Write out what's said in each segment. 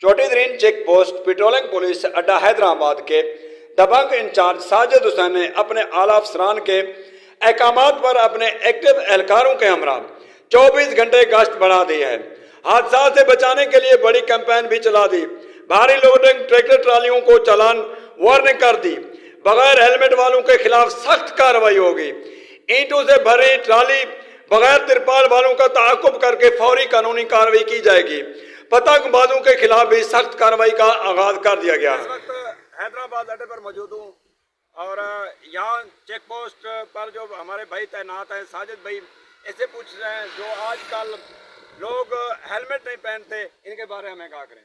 चोटीद्रीन check post patrolling police अड्डा हैदराबाद के दबंग in charge Sajid Hussain ने अपने आला अफसरान के अहकामात पर अपने एक्टिव एहलकारों के हमरा 24 घंटे गश्त बढ़ा दी है। हादसा से बचाने के लिए बड़ी कैंपेन भी चला दी। भारी लोडिंग ट्रैक्टर ट्रालियों को चालान वार्निंग कर दी। बगैर हेलमेट वालों के खिलाफ सख्त कार्रवाई होगी। ईंटों से भरी ट्राली बगैर तिरपाल वालों का ताकुब करके फौरी कानूनी कार्रवाई की जाएगी। पतंगबाजों के खिलाफ भी सख्त कार्रवाई का आगाज कर दिया गया है। इस वक्त हैदराबाद अड्डे पर मौजूद हूँ और यहाँ चेक पोस्ट पर जो हमारे भाई तैनात हैं साजिद भाई, ऐसे पूछ रहे हैं जो आजकल लोग हेलमेट नहीं पहनते, इनके बारे में क्या करें?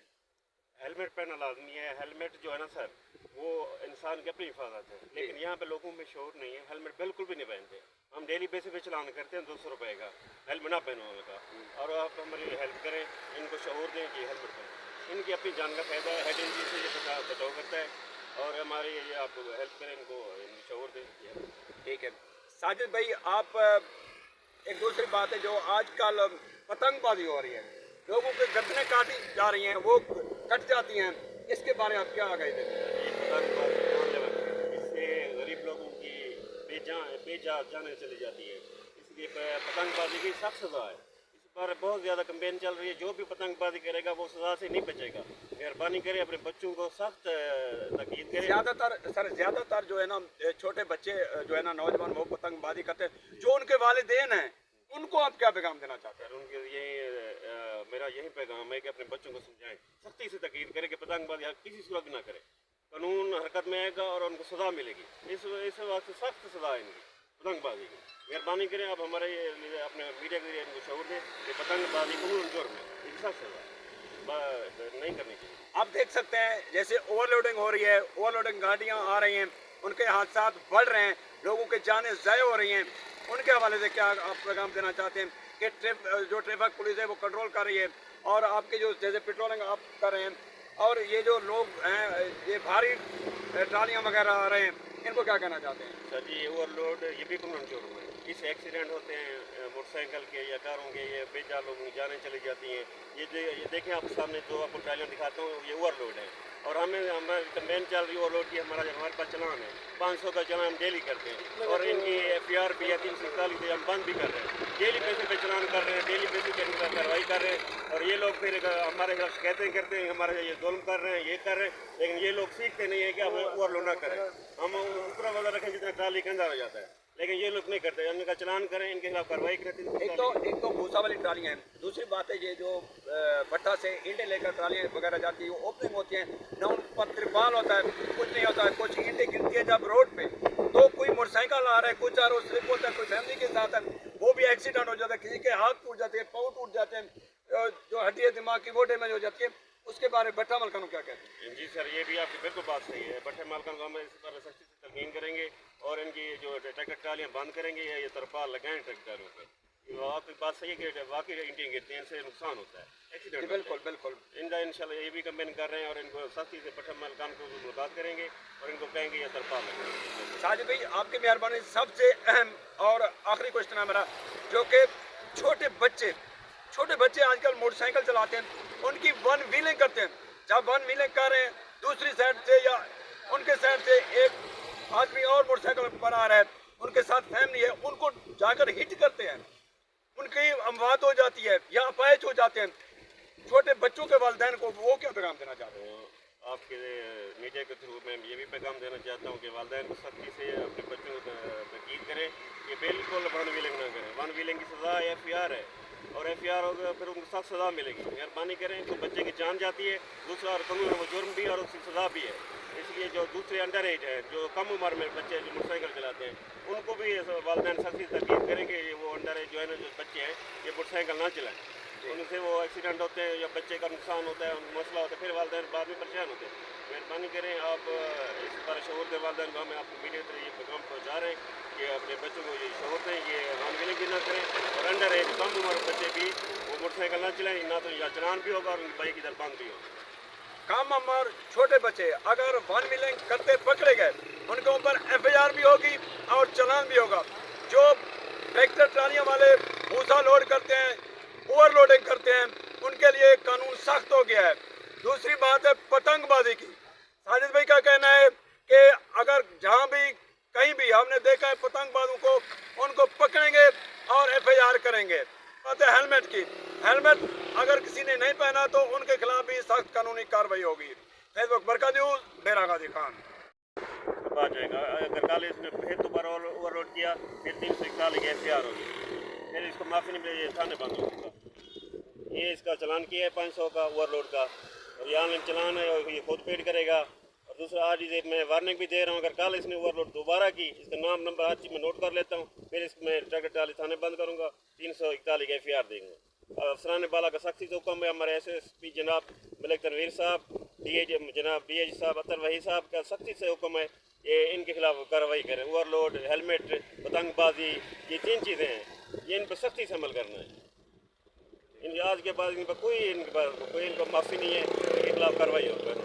हेलमेट पहनना लाजमी है। हेलमेट जो है ना सर, वो इंसान की अपनी हिफाजत है, लेकिन यहाँ पे लोगों में शौर नहीं है। हेलमेट बिल्कुल भी नहीं पहनते। हम डेली बेसिस पे चलान करते हैं 200 रुपये का हेलमेट ना पहनो का, और आप हमारी हेल्प करें, इनको शौर दें कि हेलमेट पहने। इनकी अपनी जान का फायदा है, हेड इंजरी से ये बचाव करता है, और हमारी ये आप हेल्प करें, इनको शौर दें। ठीक है साजिद भाई, आप एक दूसरी बात है जो आजकल पतंगबाजी हो रही है, लोगों के गर्दनें काटी जा रही हैं, वो कट जाती हैं, इसके बारे में आप क्या आगाही देते हैं? इससे गरीब लोगों की बेजान जाने चली जाती है, इसलिए पतंगबाजी की सख्त सज़ा है। इस पर बहुत ज़्यादा कैंपेन चल रही है। जो भी पतंगबाजी करेगा वो सज़ा से नहीं बचेगा। मेहरबानी करें, अपने बच्चों को सख्त ताकीद करें। ज़्यादातर जो है ना छोटे बच्चे जो है ना नौजवान, वो पतंगबाजी करते हैं। जो उनके वालिदैन हैं उनको आप क्या पैगाम देना चाहते हैं? उनके मेरा यही पैगाम है कि अपने बच्चों को समझाएं, सख्ती से ताकीद करें कि पतंगबाजी किसी सूरत ना करें। कानून हरकत में आएगा और उनको सज़ा मिलेगी। इस वास्ते सख्त सज़ा है इनकी पतंगबाजी की। मेहरबानी करें, आप हमारे अपने मीडिया के लिए इनको शौर दें कि पतंगबाजी कानून जुर्म है, इनकी सख्त सज़ा नहीं करनी चाहिए। आप देख सकते हैं जैसे ओवरलोडिंग हो रही है, ओवरलोडिंग गाड़ियाँ आ रही हैं, उनके हादसा बढ़ रहे हैं, लोगों के जानें ज़ाय हो रही हैं। उनके हवाले से क्या आप पैगाम देना चाहते हैं कि जो ट्रैफिक पुलिस है वो कंट्रोल कर रही है, और आपके जो जैसे पेट्रोलिंग आप कर रहे हैं, और ये जो लोग हैं ये भारी ट्रालियाँ वगैरह आ रहे हैं, इनको क्या कहना चाहते हैं? सर जी, ओवरलोड ये भी कानून जुर्म है। इस एक्सीडेंट होते हैं मोटरसाइकिल के या कारों के, ये बेजा लोगों की जानें चली जाती हैं। ये देखें आप सामने जो आपको ट्रालियाँ दिखाता हूँ, ये ओवरलोड है, और हमारी कैंपेन चल रही है ओवरलोड की। हमारे पास चलान है 500 का चलान हम डेली करते हैं, और इनकी FIR भी है 341 हम बंद भी कर रहे हैं। डेली पैसे पे चलान कर रहे हैं, डेली पैसे पे इनका कार्रवाई कर रहे हैं, और ये लोग फिर हमारे खिलाफ शिकायतें करते हैं, हमारे ये जुल्म कर रहे हैं, ये कर रहे हैं, लेकिन ये लोग सीखते नहीं है कि हम ओवरलोड ना करें। हम उतना वाला रखें जितना ट्राली के अंदर हो जाता है, लेकिन ये लोग नहीं करते। इनका चलान करें, इनके खिलाफ कार्रवाई करें। एक तो भूसा वाली ट्रालियाँ हैं, दूसरी बात है ये जो भट्टा से ईंटें लेकर ट्रालियाँ वगैरह जाती है, वो ओपनिंग होती हैं ना, उन पर तिरपाल होता है, कुछ नहीं होता है। कुछ ईंटें गिरती है जब रोड पे, तो कोई मोटरसाइकिल आ रहा है, कुछ आ रहा है, स्लिप होता है, कोई फैमिली के साथ है, वो भी एक्सीडेंट हो जाता है, किसी के हाथ टूट जाते हैं, पाँव टूट जाते हैं, जो हड्डी है दिमाग की वो डैमेज हो जाती है। उसके बारे में भट्टा मालकान क्या कहते हैं? जी सर, ये भी आपकी बिल्कुल बात सही है। भट्टा मालकान को हम इस पर सख्ती से तलकीन करेंगे, और इनकी जो ट्रैक्टर ट्रालियाँ बंद करेंगे या ये तरपाल लगाएं ट्रैक्टरों पर। आपकी बात सही है कि वाकई ईंटें गिरती हैं, इनसे नुकसान होता है, एक्सीडेंट। बिल्कुल इनका इंशाल्लाह ये भी कैंपेन कर रहे हैं, और इनको सख्ती से भट्टा मालकान को मुलाकात करेंगे, और इनको कहेंगे ये तरपाल लगाएं। साजिद भाई, आपकी मेहरबानी। सबसे अहम और आखिरी क्वेश्चन है मेरा, जो कि छोटे बच्चे आजकल मोटरसाइकिल चलाते हैं, उनकी वन व्हीलिंग करते हैं। जब वन व्हीलिंग कर रहे हैं, दूसरी साइड से या उनके साइड से एक आदमी और मोटरसाइकिल पर आ रहा है, उनके साथ फैमिली है, उनको जाकर हिट करते हैं, उनकी अमवात हो जाती है या अपाहिज हो जाते हैं। छोटे बच्चों के वालिदैन को वो क्या पैगाम देना चाहते हैं? आपके मीडिया के थ्रू मैं ये भी पैगाम देना चाहता हूँ कि वालिदैन को सख्ती से अपने बच्चों को ताकीद करें कि बिल्कुल वन व्हीलिंग ना करें। वन व्हीलिंग की सज़ा FIR है, और FIR होगा फिर उनको सख्त सज़ा मिलेगी। मेहरबानी करें, तो बच्चे की जान जाती है, दूसरा कानून वो जुर्म भी और उसकी सज़ा भी है। इसलिए जो दूसरे अंडर एज है, जो कम उम्र में बच्चे जो मोटरसाइकिल चलाते हैं, उनको भी वालिदैन सख्ती से ताकीद करें कि वो अंडर एज जो है ना, जो बच्चे हैं, ये मोटरसाइकिल ना चलाएं। उनसे वो एक्सीडेंट होते हैं या बच्चे का नुकसान होता है, मसला होता है, फिर वालिदैन बाद में परेशान होते हैं। मेहरबानी करें, आप इस बार शौर के वालिदैन को हमें आपको मीडिया के ये पैगाम पहुँचा रहे हैं कि अपने बच्चों को ये शौर दें, ये वन व्हीलिंग भी ना करें, और अंडर एज कम उम्र बच्चे भी वो मोटरसाइकिल ना चलाएं, ना तो या चलान भी होगा और उनकी बाइक की दरबंद भी होगा। कम उम्र छोटे बच्चे अगर वन व्हीलिंग करते पकड़े गए, उनके ऊपर FIR भी होगी और चलान भी होगा। जो ट्रैक्टर ट्रालियाँ वाले भूसा लोड करते हैं, ओवरलोडिंग करते हैं, उनके लिए कानून सख्त हो गया है। दूसरी बात है पतंगबाजी की। साजिद भाई का कहना है कि अगर जहाँ भी कहीं भी हमने देखा है पतंगबाजों को, उनको पकड़ेंगे और FIR करेंगे। बात है हेलमेट की, हेलमेट अगर किसी ने नहीं पहना तो उनके खिलाफ भी सख्त कानूनी कार्रवाई होगी। फेसबुक बरका न्यूज़, डेरा गाजी खान। आ जाएगा। अगर कल इसने फिर दोबारा ओवरलोड किया फिर 341 FIR होगी, फिर इसको माफ़ी नहीं मिलेगी, थाने बंद होगा। ये इसका चालान किया है 500 का ओवरलोड का, और ये ऑनलाइन चालान है और ये खुद पेड करेगा। और दूसरा आज ये मैं वार्निंग भी दे रहा हूँ, अगर कल इसने ओवरलोड दोबारा की, इसका नाम नंबर हर चीज़ में नोट कर लेता हूँ, फिर इसमें ट्रैक्टर ट्राली थाने बंद करूँगा, 341 FIR देंगे। अफसरान बाला का सख्ती से हुक्म है, हमारे SSP जनाब मलिक तनवीर साहब, DIG जनाब DIG साहब अतर वही साहब का सख्ती से हुक्म है, ये इनके खिलाफ कार्रवाई करें। ओवरलोड, हेलमेट, पतंगबाजी, ये 3 चीज़ें हैं, ये इन पर सख्ती से अमल करना है। इन आज के बाद इन पर कोई इनको माफ़ी नहीं है, इनके खिलाफ कार्रवाई होगी।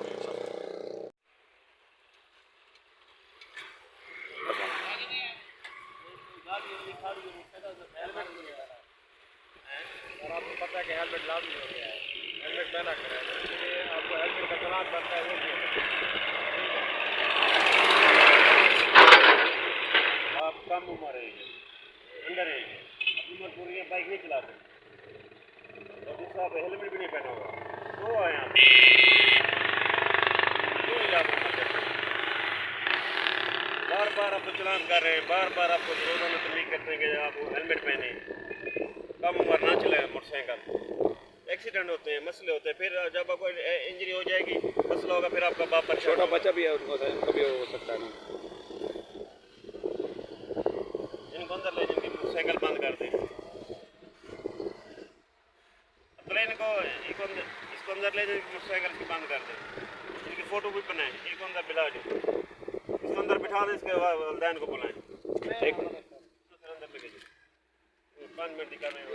और आपको पता है कि हेलमेट लाजमी हो गया है, हेलमेट पहना करें, इसलिए आपको हेलमेट का चालान बनता है। वो आप कम उम्र है, अंडर एज, उम्र पूरी है, बाइक नहीं चला सकते, और दूसरा आप हेलमेट भी नहीं पहना होगा, तो आए आप क्यों नहीं जा सकते? बार बार आपको चलान कर रहे हैं, बार बार आपको रोजाना तंबीह करते हैं कि आप हेलमेट पहने, कम उम्र ना चलाएं मोटरसाइकिल, एक्सीडेंट होते हैं, मसले होते हैं, फिर जब आपको इंजरी हो जाएगी, मसला होगा, फिर आपका बाप पर छोटा बच्चा भी है, उनको कभी हो सकता है ना। इनको अंदर ले जाएंगे, मोटरसाइकिल बंद कर दें, प्लेन को इसको अंदर ले जाएंगे, मोटरसाइकिल की बंद कर दें, इनकी फ़ोटो भी बनाएं, एक अंदर बिला दो, इसको अंदर बिठा दें, इसके वालिदैन को बुलाएं, एक अंदर लेके जाओ, 5 मिनट दिखा रहे हो।